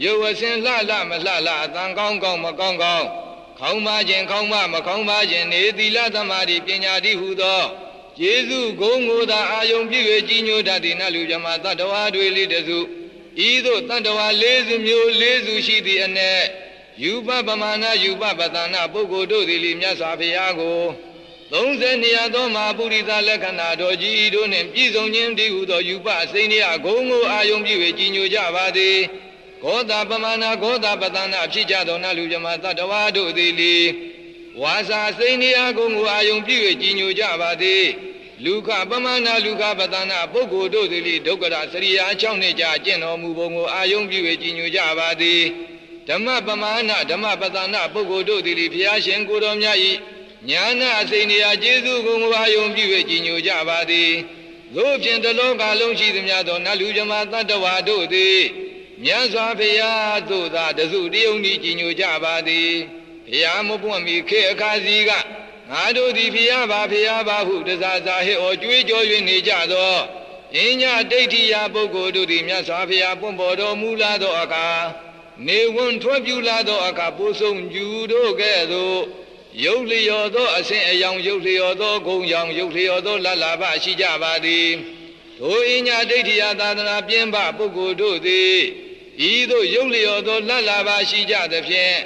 ရုပ်အစဉ်လှလှမလှလှအတန်ကောင်းကောင်းမကောင်းကောင်းခေါင်းပါခြင်းခေါင်းမမခေါင်းပါခြင်းနေသီလသမာဓိပညာတိဟုသောယေရှုဂုံငိုသာအာယုံပြည့်၍ကြီးညိုတတ်သည်နတ်လူမြမတတ္တဝါတွေလေးတစုဤသို့တတ္တဝါ၄စုမျိုး၄စုရှိသည့်အနက်ယူပပမာဏယူပပသနာပုဂ္ဂိုလ်တို့သည်မြတ်စွာဘုရားကို32ရာသောမဟာပုရိသလက္ခဏာတော်ကြီးတို့နှင့်ပြည့်စုံခြင်းတည်းဟုသောယူပအစိမ့်ရဂုံကိုအာယုံပြည့်၍ကြီးညိုကြပါသည်ဂောတာပမာဏဂောတာပသနာဖြစ်ကြသောနတ်လူမြမတတ္တဝါတို့သည်လေဝါစာစိမ့်ရဂုံကိုအာယုံပြည့်၍ကြီးညိုကြပါသည်လူခပမာဏလူခပသနာပုဂ္ဂိုလ်တို့သည်လေဒုက္ခရစရိယာ6နှစ်ကြာကျင့်တော်မူပုံကိုအာယုံပြည့်၍ကြီးညိုကြပါသည်ဓမ္မပမာဏဓမ္မပသနာပုဂ္ဂိုလ်တို့သည်လေဘုရားရှင်ကိုယ်တော်မြတ်၏ညာနာအစိမ့်ရာကျေးဇူးကိုအာယုံပြည့်၍ကြီးညိုကြပါသည်သို့ဖြင့်တလောကလုံးရှိသည်များသောနတ်လူမြမတတ္တဝါတို့သည်မြတ်စွာဘုရားသို့သာတစုတယုံဤကြီးညိုကြပါသည်ဘုရားမပွင့်မီခေအခါစီကငါတို့သည်ဘုရားပါဟုတစားစားဟစ်ဩကြွေးကြော်၍နေကြသောအင်းညဒိဋ္ဌိယပုဂ္ဂိုလ်တို့သည်မြတ်စွာဘုရားပွင့်ပေါ်တော်မူလာသောအခါနေဝန်ထွက်ပြူလာသောအခါပို့ဆုံးကျူတို့ကဲ့သို့ရုပ်လျော်သောအစဉ်အယောင်ရုပ်လျော်သောဂုံရောင်ရုပ်လျော်သောလလဘရှိကြပါသည်ထိုအင်းညဒိဋ္ဌိယသာသနာပြင်းပပုဂ္ဂိုလ်တို့သည်ဤသို့ရုပ်လျော်သောလလဘရှိကြသဖြင့်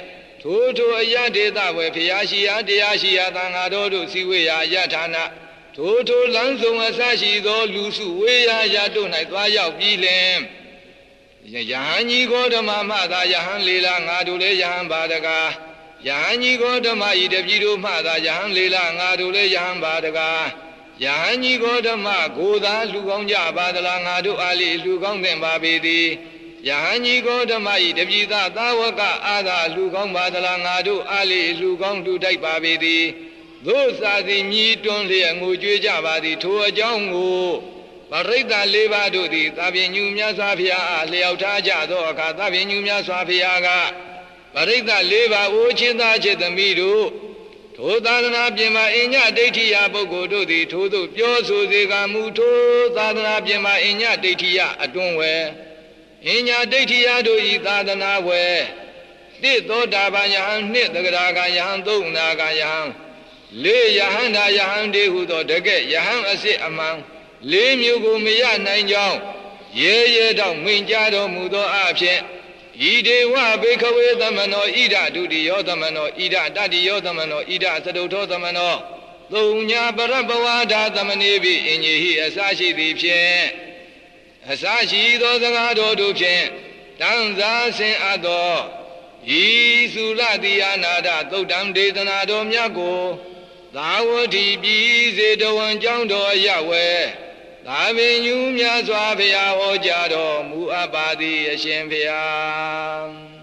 ထိုအယဒေသဝေဖျားရှိရာတရားရှိရာသံဃာတော်တို့စီဝေရာယထာနာထိုလမ်းဆောင်အစရှိသောလူစုဝေရာယတို့၌သွားရောက်ပြီးလင်ယဟန်ကြီးဂေါတမမှသာယဟန်လေလာငါတို့လည်းယဟန်ပါတကားယဟန်ကြီးဂေါတမဤတပြည်တို့မှသာယဟန်လေလာငါတို့လည်းယဟန်ပါတကားယဟန်ကြီးဂေါတမကိုသာလူကောင်းကြပါသလားငါတို့အားလေးလူကောင်းသင့်ပါပေသည်ယဟန်ကြီးဂေါတမဤတပြည်သားသာဝကအာသာလူကောင်းပါသလားငါတို့အားလေးလူကောင်းလူတိုက်ပါပေသည်သို့စာသည်မြည်တွန်းလျက်ငိုကြွေးကြပါသည်ထိုအကြောင်းကိုပရိသတ်၄ပါးတို့သည်သဗ္ဗညုမြတ်စွာဘုရားအားလျှောက်ထားကြသောအခါသဗ္ဗညုမြတ်စွာဘုရားကပရိသတ်၄ပါးအိုချင်းသားချစ်သမီးတို့ထိုသာသနာပြင်မှာအညဒိဋ္ဌိယပုဂ္ဂိုလ်တို့သည်ထိုသို့ပြောဆိုစေကမူထိုသာသနာပြင်မှာအညဒိဋ္ဌိယအတွန်းဝဲအညာဒိဋ္ဌိယတို့ဤသာသနာဝဲတိသောတာပန်ယဟန်နှစ်သဂရာကယဟန်သုံးနာကယဟန်လေးယဟန်သာယဟန်တေဟုသောတကဲ့ယဟန်အစစ်အမှန်လေးမျိုးကိုမရနိုင်ကြောင်းရဲတော့မိန်ကြတော်မူသောအဖြစ်ဤဒေဝဘေခဝေသမနောဣဒဒုတိယောသမနောဣဒတတိယောသမနောဣဒသတုထောသမနောသုံးညာပရပဝါဒသမနေပိအင်ကြီးဟိအစရှိသည်ဖြင့်အစရှိသောစကားတော်တို့ဖြင့်တန်စားဆင်အပ်သောဤသုလတိယနာဒသုတ်တံဒေသနာတော်မြတ်ကိုသာဝတိပြည်စေတဝန်ကျောင်းတော်ရဝဲသာဝေညူမြတ်စွာဘုရားဟောကြားတော်မူအပ်ပါသည်အရှင်ဘုရား